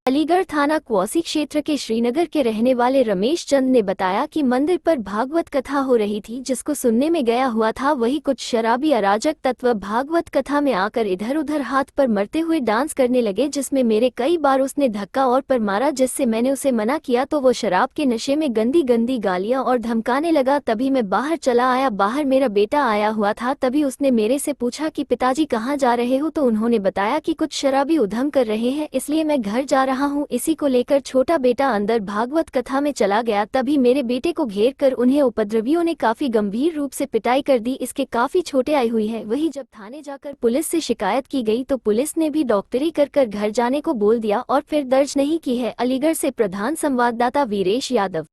अलीगढ़ थाना क्वासी क्षेत्र के श्रीनगर के रहने वाले रमेश चंद ने बताया कि मंदिर पर भागवत कथा हो रही थी, जिसको सुनने में गया हुआ था। वही कुछ शराबी अराजक तत्व भागवत कथा में आकर इधर उधर हाथ पर मरते हुए डांस करने लगे, जिसमें मेरे कई बार उसने धक्का और पर मारा, जिससे मैंने उसे मना किया तो वो शराब के नशे में गंदी गंदी गालियां और धमकाने लगा। तभी मैं बाहर चला आया। बाहर मेरा बेटा आया हुआ था। तभी उसने मेरे से पूछा कि पिताजी कहाँ जा रहे हो, तो उन्होंने बताया कि कुछ शराबी उधम कर रहे हैं, इसलिए मैं घर जा रहा हूँ। इसी को लेकर छोटा बेटा अंदर भागवत कथा में चला गया। तभी मेरे बेटे को घेर कर उन्हें उपद्रवियों ने काफी गंभीर रूप से पिटाई कर दी। इसके काफी छोटे आई हुई है। वही जब थाने जाकर पुलिस से शिकायत की गई तो पुलिस ने भी डॉक्टरी कर घर जाने को बोल दिया और फिर दर्ज नहीं की है। अलीगढ़ से प्रधान संवाददाता वीरेश यादव।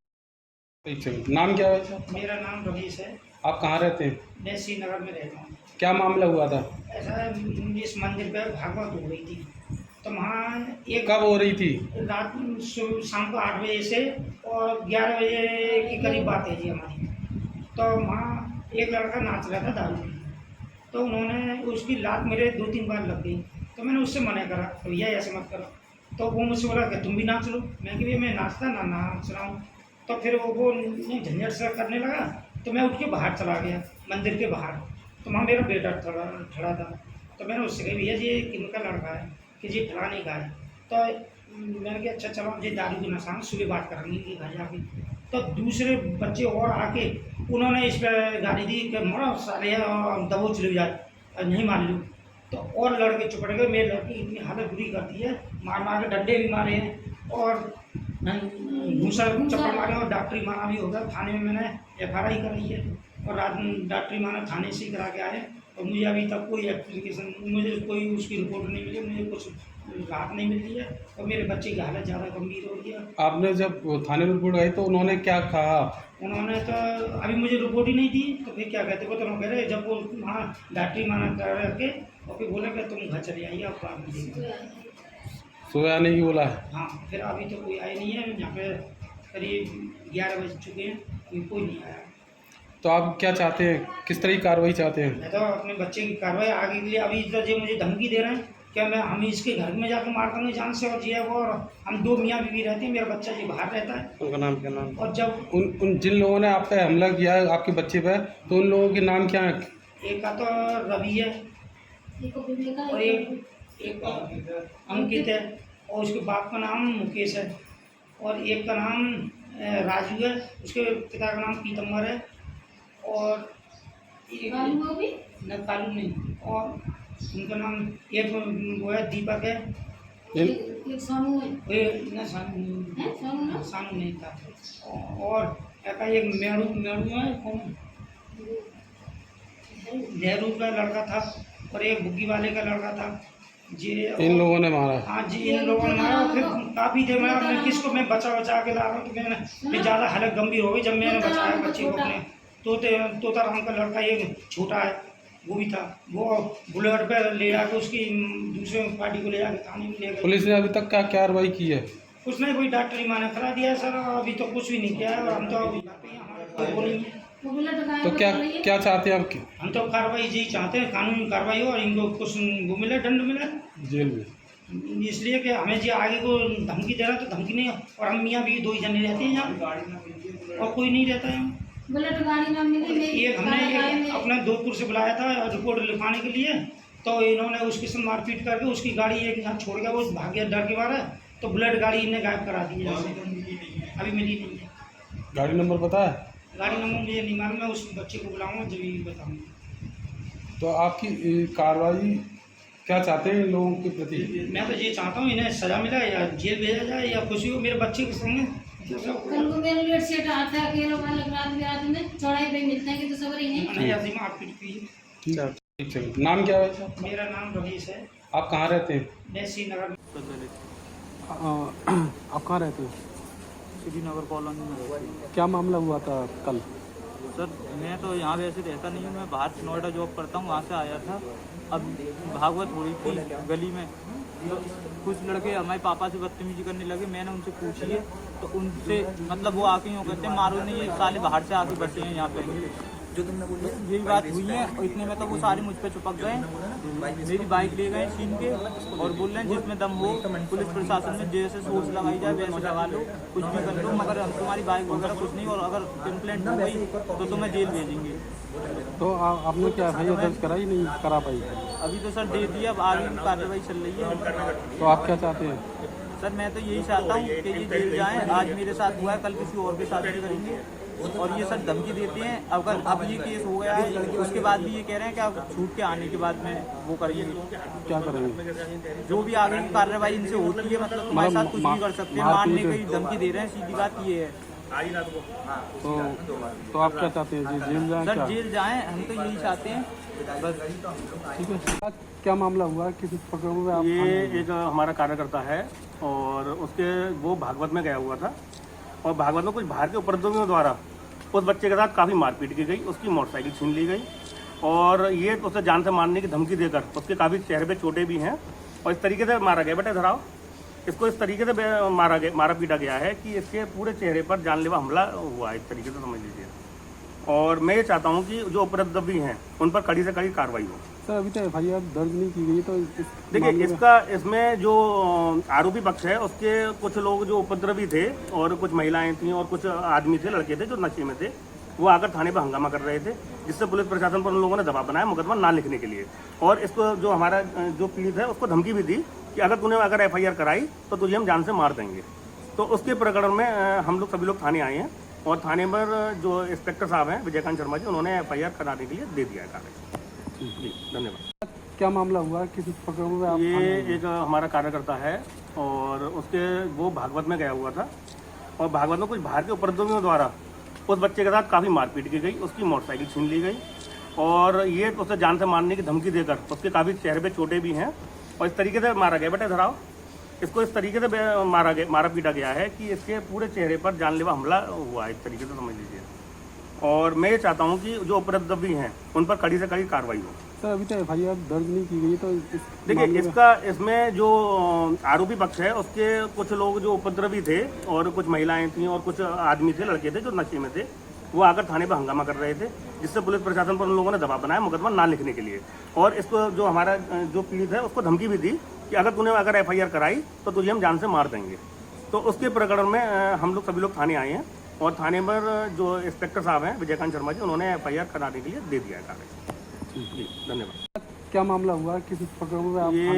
नाम क्या है? मेरा नाम रमेश है। आप कहाँ रहते हैं? मैं श्रीनगर में रहता हूँ। क्या मामला हुआ था? ऐसा है, इस मंदिर पे भागवत हो रही थी, तो वहाँ एक कब हो रही थी? रात शाम को 8 बजे से और 11 बजे के करीब बात है जी हमारी। तो वहाँ एक लड़का नाच रहा था दारू में, तो उन्होंने उसकी लात मेरे 2-3 बार लग गई। तो मैंने उससे मना करा, तो भैया ऐसे मत करो। तो वो मुझसे बोला कि तुम भी नाच लो। मैं कि भैया मैं नाचता ना नाच रहा हूँ। तो फिर वो झंझट सा करने लगा, तो मैं उठ के बाहर चला गया मंदिर के बाहर। तो वहाँ मेरा बेटा खड़ा था। तो मैंने उससे कही भैया जी किनका लड़का है कि जी फलाने का है। तो मैंने कहा अच्छा चलो जी दारू की नशा सुबह बात करेंगे कि घर जाके। तो दूसरे बच्चे और आके उन्होंने इस पर गाली दी कि मरो सारे दबोच लो जाए, नहीं मान लो। तो और लड़के चुपड़ गए। मेरे लड़की इतनी हालत बुरी करती है, मार मार के डंडे भी मारे हैं और घूसा चप्पड़ मारे और डॉक्टरी माना भी होगा। थाने में मैंने FRI कराई है और रात डॉक्टरी माना थाने से ही करा के आए। और मुझे अभी तक कोई एप्लीकेशन, मुझे कोई उसकी रिपोर्ट नहीं मिली, मुझे कुछ राहत नहीं मिल रही है और मेरे बच्चे की हालत ज़्यादा गंभीर हो रही है। आपने जब थाने में रिपोर्ट आई तो उन्होंने क्या कहा? उन्होंने तो अभी मुझे रिपोर्ट ही नहीं दी। तो फिर क्या कहते वो तो कह रहे जब वो वहाँ डॉक्टरी माना करके और फिर बोले कि तुम घर चले आइए आप बाद में। सुबह आने की बोला है? हाँ, फिर अभी तो कोई आया नहीं है। यहाँ पे करीब 11 बज चुके हैं, कोई नहीं आया। तो आप क्या चाहते हैं, किस तरह की कार्रवाई चाहते हैं? मैं तो अपने बच्चे की कार्रवाई आगे के लिए, अभी इधर जो मुझे धमकी दे रहे हैं क्या मैं हम इसके घर में जाकर मार दूंगे जान से। और ये और हम 2 मियाँ बीवी रहते हैं, मेरा बच्चा जी बाहर रहता है। उनका नाम क्या? नाम और जब उन जिन लोगों ने आप पे हमला किया है आपके बच्चे पे, तो उन लोगों के नाम क्या है? एक का तो रवि है और एक अंकित है और उसके बाप का नाम मुकेश है और एक का नाम राजू है, उसके पिता का नाम पीतम्बर है और एक न कालू नहीं और उनका नाम एक वो है दीपक है, एक सोनू है। न सानू नहीं था। और एक मेरू है, कौन नेहरू का लड़का था और एक बुग्गी वाले का लड़का था जी। इन लोगों ने मारा? हाँ जी, इन लोगों ने मारा। फिर काफ़ी देर में मैं किसको मैं बचा के ला रहा हूँ। तो मैंने फिर ज़्यादा हालत गंभीर हो गई जब मैंने बचाया बच्चे को अपने। तोता राम का लड़का एक छोटा है वो भी था, वो बुलेट पे ले जाकर उसकी दूसरे पार्टी को ले जाकर थाने में ले गए। पुलिस ने अभी तक क्या कार्रवाई की है? कुछ नहीं, कोई डॉक्टरी माने करा दिया है सर, अभी तो कुछ भी नहीं किया है। और हम तो अभी हमारा वो नहीं है। तो क्या चाहते हैं आप? हम तो कार्रवाई यही चाहते हैं, कानूनी कार्रवाई हो और इनको कुछ वो मिले, दंड मिले जेल में। इसलिए कि हमें जी आगे को धमकी दे रहा तो धमकी नहीं। और हम मियाँ भी 2 ही जने रहते हैं यहाँ और कोई नहीं रहता है। बुलेट गाड़ी ना मिली। एक हमने अपने दोपुर से बुलाया था रिपोर्ट लिखवाने के लिए, तो इन्होंने उसके साथ मारपीट करके उसकी गाड़ी एक यहाँ छोड़ गया, वो भाग गया डर के मारे। तो बुलेट गाड़ी इन्हें गायब करा दी है, अभी मिली नहीं है। गाड़ी नंबर पता है? गाड़ी नंबर मुझे नहीं मालूम, मैं उस बच्चे को बुलाऊंगा जब भी बताऊँगा। तो आपकी कार्रवाई क्या चाहते हैं इन लोगों के प्रति? मैं तो ये चाहता हूँ इन्हें सज़ा मिला या जेल भेजा जाए या खुशी हो मेरे बच्चे के संग। कल को मेरे लेट सेट आता है अकेले वाला रात में चौड़ाई पे मिलते हैं कि तो सबर ही नहीं। नहीं ऐसे मारपीट की। ठीक है। नाम क्या है? मेरा नाम रमेश है। आप कहाँ रहते हैं? मैं श्रीनगर में। आप कहाँ रहते हैं? श्रीनगर कॉलोनी में रहती हूँ। क्या मामला हुआ था कल? सर मैं तो यहाँ वैसे रहता नहीं हूँ, मैं बाहर नोएडा जॉब करता हूँ, वहाँ से आया था। अब भागवत हो रही थी गली में, तो कुछ लड़के हमारे पापा से बदतमीजी करने लगे। मैंने उनसे पूछी है तो उनसे मतलब वो आके यूँ कहते हैं मारो नहीं, ये साले बाहर से आके बैठे हैं यहाँ पे। यही बात हुई है और इतने में तो वो सारे मुझ पे चिपक गए, मेरी बाइक ले गए छीन के और बोल रहे हैं जिसमें दम हो पुलिस प्रशासन में जैसे सोर्स लगाई जाए वैसे लगा लो, कुछ भी कर लो, मगर हम तुम्हारी बाइक वगैरह कुछ नहीं, और अगर कंप्लेंट हो गई तो तुम्हें जेल भेजेंगे। तो आपने क्या एफआईआर दर्ज कराई नहीं करा पाई? अभी तो सर दे दिया, अब आगे की कार्रवाई चल रही है। तो आप क्या चाहते हैं? सर मैं तो यही चाहता हूँ कि ये जेल जाएँ, आज मेरे साथ हुआ है कल किसी और के साथ भी करेंगे, और ये सर धमकी देते हैं। अगर अब ये केस हो गया है उसके बाद भी ये कह रहे हैं कि आप छूट के आने के बाद में वो करेंगे, क्या करेंगे? जो भी आगे की कार्रवाई इनसे होती है, मतलब तुम्हारे साथ कुछ भी कर सकते हैं, मारने की धमकी दे रहे हैं, सीधी बात ये है। तो आप क्या चाहते हैं? जेल जाएं? सर क्या जेल जाएँ, हम तो यही चाहते हैं बस। ठीक है। आज क्या मामला हुआ, किस प्रकरण में आप? ये एक हमारा कार्यकर्ता है और उसके वो भागवत में गया हुआ था और भागवत में कुछ बाहर के उपद्रवियों द्वारा उस बच्चे के साथ काफ़ी मारपीट की गई, उसकी मोटरसाइकिल छीन ली गई और ये उसे जान से मारने की धमकी देकर उसके काफ़ी चेहरे पे चोटें भी हैं और इस तरीके से मारा गया। बेटा इधर आओ। इसको इस तरीके से मारा पीटा गया है कि इसके पूरे चेहरे पर जानलेवा हमला हुआ है, इस तरीके से समझ लीजिए। और मैं ये चाहता हूँ कि जो उपद्रवी हैं उन पर कड़ी से कड़ी कार्रवाई हो। सर अभी तो एफआईआर दर्ज नहीं की गई, तो देखिए इसमें जो आरोपी पक्ष है उसके कुछ लोग जो उपद्रवी थे और कुछ महिलाएं थी और कुछ आदमी थे, लड़के थे जो नशे में थे, वो आकर थाने पर हंगामा कर रहे थे, जिससे पुलिस प्रशासन पर उन लोगों ने दबाव बनाया मुकदमा ना लिखने के लिए। और इसको जो हमारा जो पीड़ित है उसको धमकी भी दी कि अगर तूने अगर एफआईआर कराई तो तुझे हम जान से मार देंगे। तो उसके प्रकरण में हम लोग सभी लोग थाने आए हैं और थाने पर जो इंस्पेक्टर साहब हैं विजयकांत शर्मा जी, उन्होंने एफआईआर कराने के लिए दे दिया है कागज। जी धन्यवाद। क्या मामला हुआ, किस प्रकरण में आप? ये एक हमारा कार्यकर्ता है और उसके वो भागवत में गया हुआ था और भागवत में कुछ बाहर के उपद्रवियों द्वारा उस बच्चे के साथ काफ़ी मारपीट की गई, उसकी मोटरसाइकिल छीन ली गई और ये उसे जान से मारने की धमकी देकर उसके काफ़ी चेहरे पे चोटें भी हैं और इस तरीके से मारा गया। बेटा इधर आओ। इसको इस तरीके से मारा पीटा गया है कि इसके पूरे चेहरे पर जानलेवा हमला हुआ है, इस तरीके से समझ लीजिए। और मैं ये चाहता हूँ कि जो उपद्रवी हैं उन पर कड़ी से कड़ी कार्रवाई हो। सर अभी तो एफआईआर दर्ज नहीं की गई, तो देखिए इसमें जो आरोपी पक्ष है उसके कुछ लोग जो उपद्रवी थे और कुछ महिलाएं थी और कुछ आदमी थे, लड़के थे जो नशे में थे, वो आकर थाने पर हंगामा कर रहे थे, जिससे पुलिस प्रशासन पर उन लोगों ने दबाव बनाया मुकदमा ना लिखने के लिए। और इसको जो हमारा जो पीड़ित है उसको धमकी भी दी कि अगर तूने अगर एफआईआर कराई तो तुझे हम जान से मार देंगे। तो उसके प्रकरण में हम लोग सभी लोग थाने आए हैं और थाने पर जो इंस्पेक्टर साहब हैं विजयकांत शर्मा जी, उन्होंने एफआईआर कराने के लिए दे दिया है कागज। जी धन्यवाद। क्या मामला हुआ, किस प्रकरण में आप?